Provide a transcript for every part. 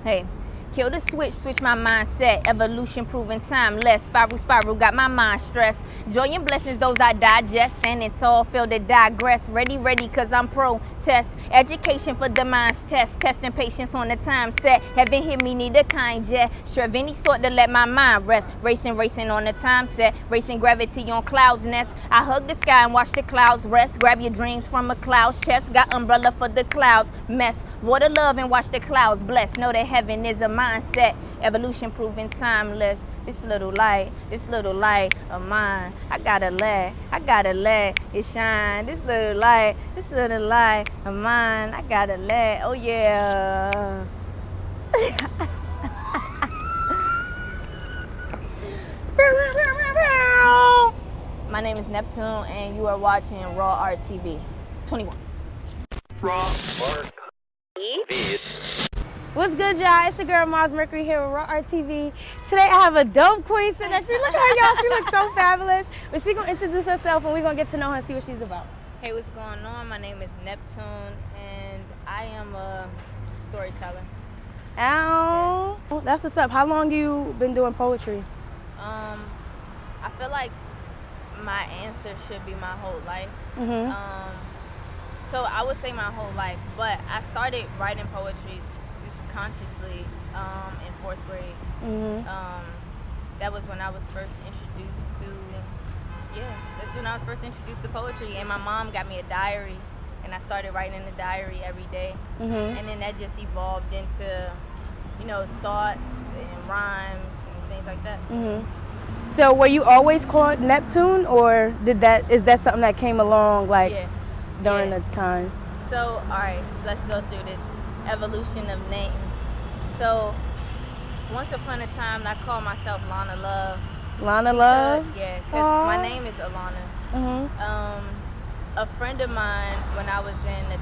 Hey, kill the switch my mindset. Evolution proven timeless. Spiral, got my mind stressed. Joy and blessings, those I digest. Standing tall, feel to digress. Ready, cause I'm protest. Education for the mind's test. Testing patience on the time set. Heaven hit me, need a kind jet. Sure of any sort to let my mind rest. Racing on the time set. Racing gravity on clouds nest. I hug the sky and watch the clouds rest. Grab your dreams from a cloud's chest. Got umbrella for the clouds mess. Water love and watch the clouds bless. Know that heaven is a mindset. Evolution proven timeless. This little light of mine. I gotta let it shine. This little light of mine. I gotta let, oh yeah. My name is Neptune and you are watching Raw Art TV. 21. Raw Art TV. What's good, y'all? It's your girl Mars Mercury here with Raw Art TV. Today I have a dope queen sitting next to me. Look at her, y'all. She looks so fabulous. But she's gonna introduce herself and we're gonna get to know her and see what she's about. Hey, what's going on? My name is Neptune and I am a storyteller. Ow. Yeah. That's what's up. How long you been doing poetry? I feel like my answer should be my whole life. So I would say my whole life, but I started writing poetry just consciously in 4th grade. That was when I was first introduced to poetry, and my mom got me a diary and I started writing in the diary every day. And then that just evolved into, you know, thoughts and rhymes and things like that. So were you always called Neptune, or is that something that came along during the time? So, all right, let's go through this evolution of names. So, once upon a time, I called myself Lana Love. Lana Love? Yeah, because my name is Alana. A friend of mine, when I was in the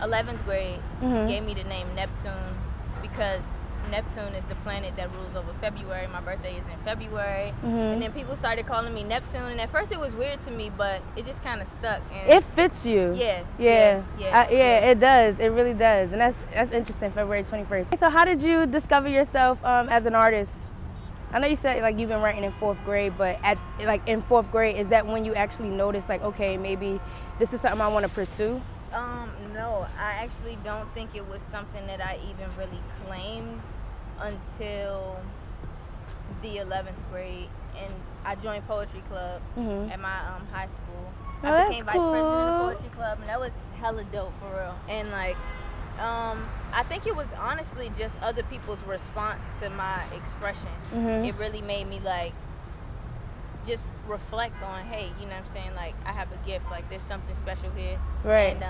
11th grade, gave me the name Neptune because Neptune is the planet that rules over February. My birthday is in February. And then people started calling me Neptune, and at first it was weird to me, but it just kind of stuck. And it fits you. Yeah, it does. It really does. And that's interesting, February 21st. So how did you discover yourself as an artist? I know you said you've been writing in 4th grade, but in 4th grade, is that when you actually noticed okay, maybe this is something I want to pursue? No, I actually don't think it was something that I even really claimed until the 11th grade, and I joined poetry club at my high school. I became vice president of the poetry club, and that was hella dope for real. And I think it was honestly just other people's response to my expression. It really made me just reflect on, hey, you know what I'm saying, I have a gift, there's something special here. Right. And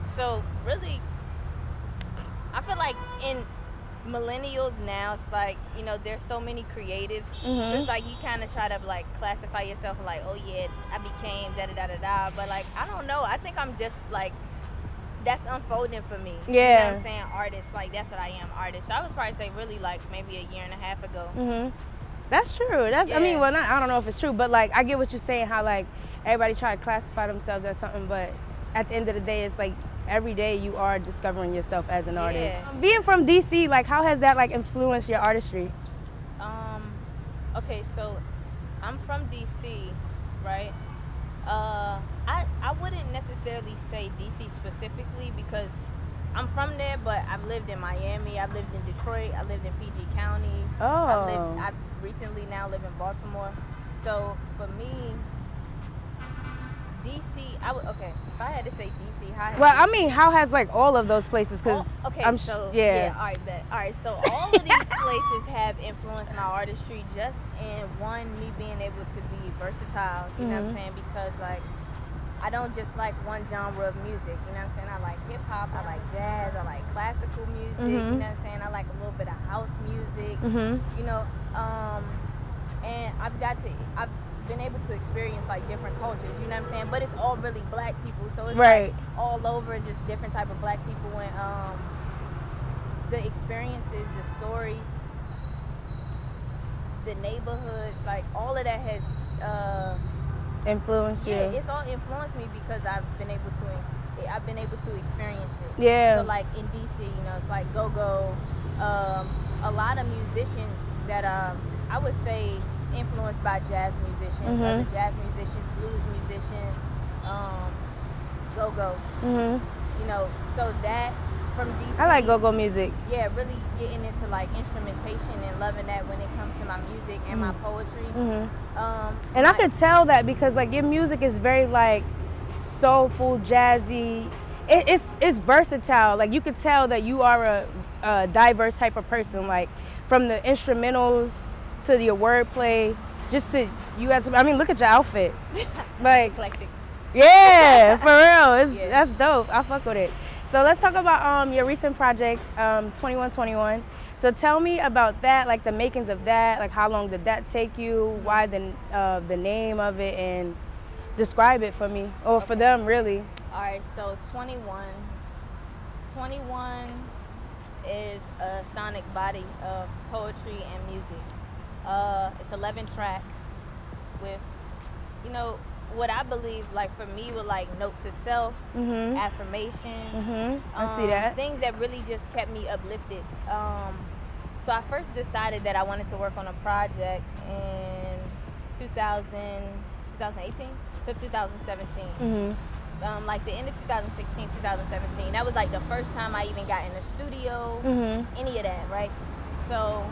so really I feel like in millennials now, it's there's so many creatives. It's you kind of try to classify yourself oh yeah, I became da-da-da-da-da, but I don't know, I think I'm just that's unfolding for me. Yeah. You know what I'm saying? Artist, that's what I am, artist. So I would probably say really maybe a year and a half ago. That's true. I mean, well, I don't know if it's true, but I get what you're saying, how everybody try to classify themselves as something, but at the end of the day, it's every day you are discovering yourself as an artist. Being from DC, how has that influenced your artistry? Okay, so I'm from DC, right? I wouldn't necessarily say DC specifically because I'm from there, but I've lived in Miami, I've lived in Detroit, I lived in PG County. I recently now live in Baltimore. So for me, DC, if I had to say DC, how has all of those places? Because all right, so all of these places have influenced my artistry just in me being able to be versatile, you know what I'm saying? Because I don't just like one genre of music, you know what I'm saying? I like hip hop, I like jazz, I like classical music, you know what I'm saying? I like a little bit of house music, you know, and I've been able to experience different cultures, you know what I'm saying? But it's all really black people, so it's all over, just different type of black people, and the experiences, the stories, the neighborhoods, all of that has influenced you? Yeah, it's all influenced me because I've been able to experience it. Yeah. So like in DC, it's like go-go, a lot of musicians that I would say influenced by jazz musicians, other jazz musicians, blues musicians, go-go. So that from DC. I like go-go music. Yeah, really getting into like instrumentation and loving that when it comes to my music and my poetry. And I could tell that because like your music is very like soulful, jazzy. It's versatile. Like you could tell that you are a diverse type of person. Like from the instrumentals to your wordplay, just to you as I mean, look at your outfit. Like eclectic. Yeah, for real. That's dope. I fuck with it. So let's talk about your recent project, 2121. So tell me about that, like the makings of that, like how long did that take you, why the name of it, and describe it for me, or for them, really. All right, so 21 is a sonic body of poetry and music. It's 11 tracks with, what I believe, like for me, were like note to selves, affirmations. I see that. Things that really just kept me uplifted. So I first decided that I wanted to work on a project in 2018, so 2017. Like the end of 2016, 2017. That was like the first time I even got in the studio, any of that, right? So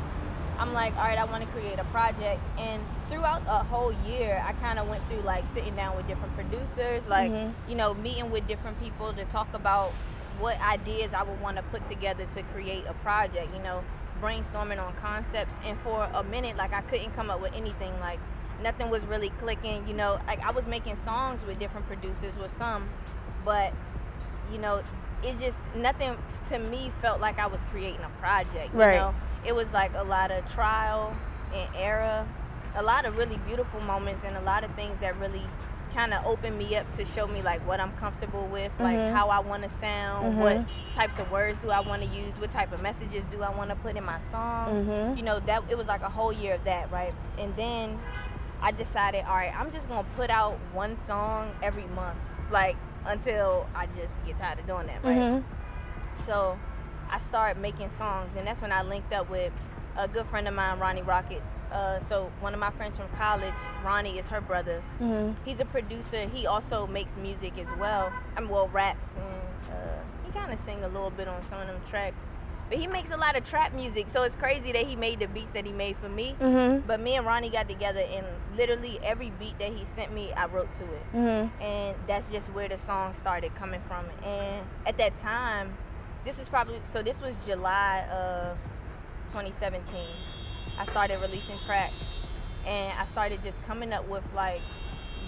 I'm like, all right, I want to create a project. And throughout a whole year, I kind of went through like sitting down with different producers, like, meeting with different people to talk about what ideas I would want to put together to create a project, brainstorming on concepts. And for a minute, like I couldn't come up with anything, like nothing was really clicking, like I was making songs with different producers with some, but it just, nothing to me felt like I was creating a project, Right. It was like a lot of trial and error, a lot of really beautiful moments, and a lot of things that really kind of opened me up to show me like what I'm comfortable with, like how I want to sound, what types of words do I want to use, what type of messages do I want to put in my songs. That it was like a whole year of that, right? And then I decided, all right, I'm just gonna put out one song every month, like until I just get tired of doing that, right? So I started making songs, and that's when I linked up with a good friend of mine, Ronnie Rockets. So one of my friends from college, Ronnie, is her brother. He's a producer. He also makes music as well. Raps, and he kind of sing a little bit on some of them tracks. But he makes a lot of trap music, so it's crazy that he made the beats that he made for me. But me and Ronnie got together, and literally every beat that he sent me, I wrote to it. And that's just where the song started coming from. And at that time, this was July of 2017. I started releasing tracks, and I started just coming up with like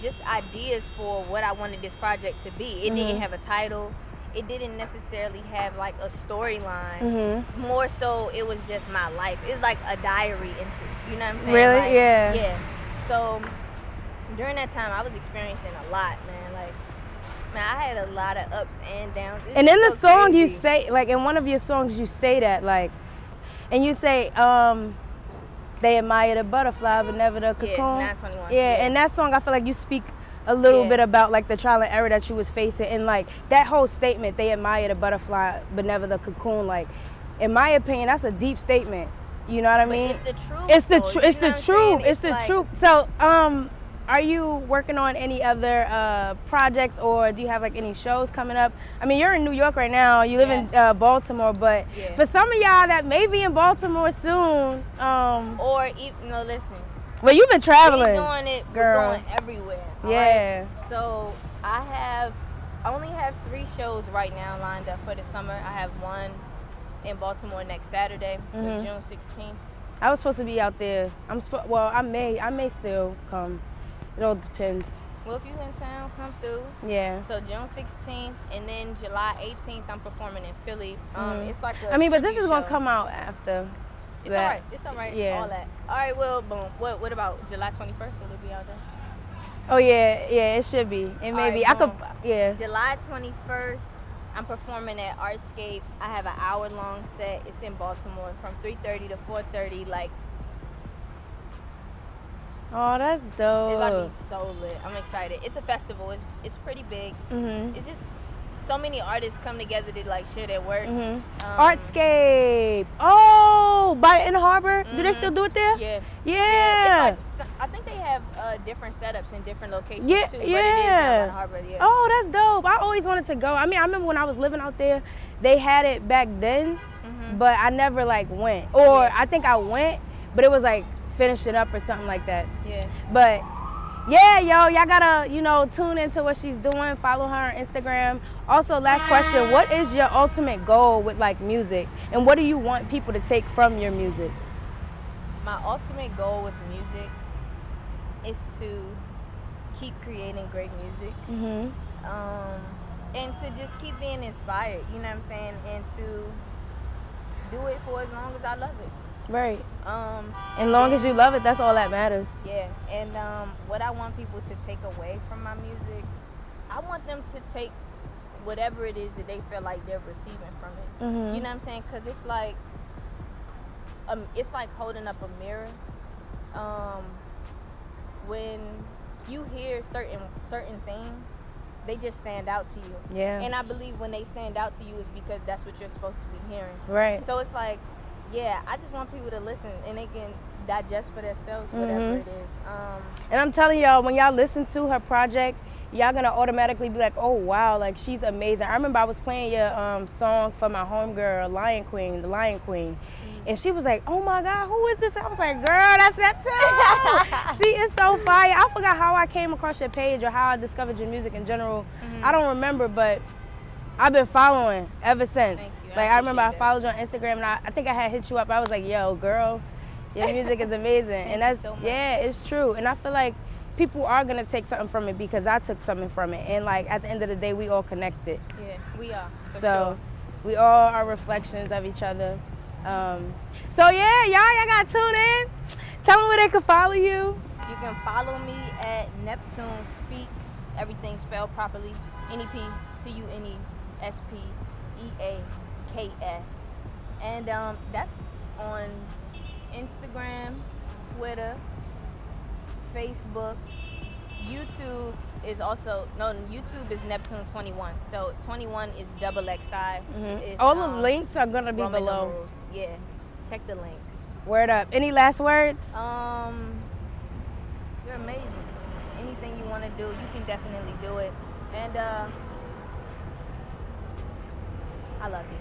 just ideas for what I wanted this project to be. It didn't have a title. It didn't necessarily have like a storyline. More so, it was just my life. It's like a diary entry. You know what I'm saying? Really? Like, yeah. Yeah. So during that time, I was experiencing a lot, man. Like, man, I had a lot of ups and downs. And in the so song, crazy. you say, like in one of your songs, you say that, like, and you say, they admire the butterfly, but never the cocoon. Yeah, 921. Yeah, and that song, I feel like you speak a little bit about like the trial and error that you was facing, and like that whole statement, they admire the butterfly, but never the cocoon. Like, in my opinion, that's a deep statement. You know what I mean? It's the truth. It's the truth. It's the truth. It's the like, truth. So, are you working on any other projects, or do you have like any shows coming up? I mean, you're in New York right now. You live in Baltimore, but for some of y'all that may be in Baltimore soon, or even listen. Well, you've been traveling. We're doing it. Girl. We're going everywhere. Yeah. Right? So I only have 3 shows right now lined up for the summer. I have one in Baltimore next Saturday, so June 16th. I was supposed to be out there. I may still come. It all depends. Well, if you in town, come through. Yeah. So June 16th, and then July 18th, I'm performing in Philly. It's like a but this tribute is gonna show. come out after. It's all right. It's all right. Yeah. All that. All right. Well, boom. What about July 21st? Will it be out there? Oh yeah, it should be. It may be. I could. Yeah. July 21st, I'm performing at Artscape. I have an hour-long set. It's in Baltimore from 3:30 to 4:30. Like. Oh, that's dope. It's about to be so lit. I'm excited. It's a festival. It's pretty big. It's just so many artists come together to like share their work. Artscape. Oh, in the harbor. Do they still do it there? Yeah. Yeah. It's like, I think they have different setups in different locations Yeah, too. But it is down by the harbor. Yeah. Oh, that's dope. I always wanted to go. I mean, I remember when I was living out there, they had it back then, but I never like went. Or I think I went, but it was like finishing up or something like that. Yeah. But yeah, yo, y'all gotta, tune into what she's doing. Follow her on Instagram. Also, last question, what is your ultimate goal with like music? And what do you want people to take from your music? My ultimate goal with music is to keep creating great music. And to just keep being inspired, you know what I'm saying? And to do it for as long as I love it. Right. As long as you love it, that's all that matters. Yeah. And what I want people to take away from my music, I want them to take whatever it is that they feel like they're receiving from it. You know what I'm saying? Because it's like holding up a mirror. When you hear certain things, they just stand out to you. Yeah. And I believe when they stand out to you is because that's what you're supposed to be hearing. Right. So it's like, yeah, I just want people to listen and they can digest for themselves whatever it is. And I'm telling y'all, when y'all listen to her project, y'all gonna automatically be like, oh wow, like she's amazing. I remember I was playing your song for my homegirl, the Lion Queen. And she was like, oh my God, who is this? I was like, girl, that's Neptune. She is so fire. I forgot how I came across your page or how I discovered your music in general. I don't remember, but I've been following ever since. Thank you. Like I remember I followed you on Instagram and I think I had hit you up. I was like, yo, girl, your music is amazing. And that's, so yeah, it's true. And I feel like people are gonna take something from it because I took something from it. And like at the end of the day, we all connected. Yeah, we are. So we all are reflections of each other. So yeah, y'all gotta tune in. Tell them where they can follow you. You can follow me at Neptune Speaks, everything spelled properly. NEPTUNESPEAKS. And that's on Instagram, Twitter, Facebook. YouTube is also, YouTube is Neptune 21. So 21 is XXI. It's, all the links are gonna be Roman below. numerals. Yeah, check the links. Word up. Any last words? You're amazing. Anything you want to do, you can definitely do it. And I love you.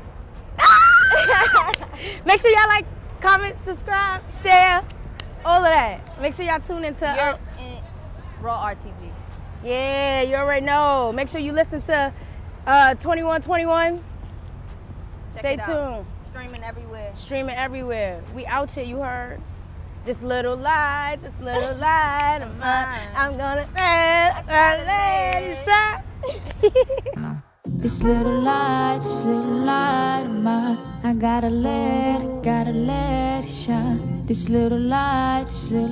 Make sure y'all like, comment, subscribe, share, all of that. Make sure y'all tune into Raw RTV. Yeah, you already know. Make sure you listen to TwentyOne. Stay tuned. Streaming everywhere. We out here, you heard? This little light of mine, I'm gonna let it shine. This little light of mine, I gotta let it shine. This little light of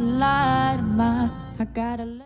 mine, I gotta let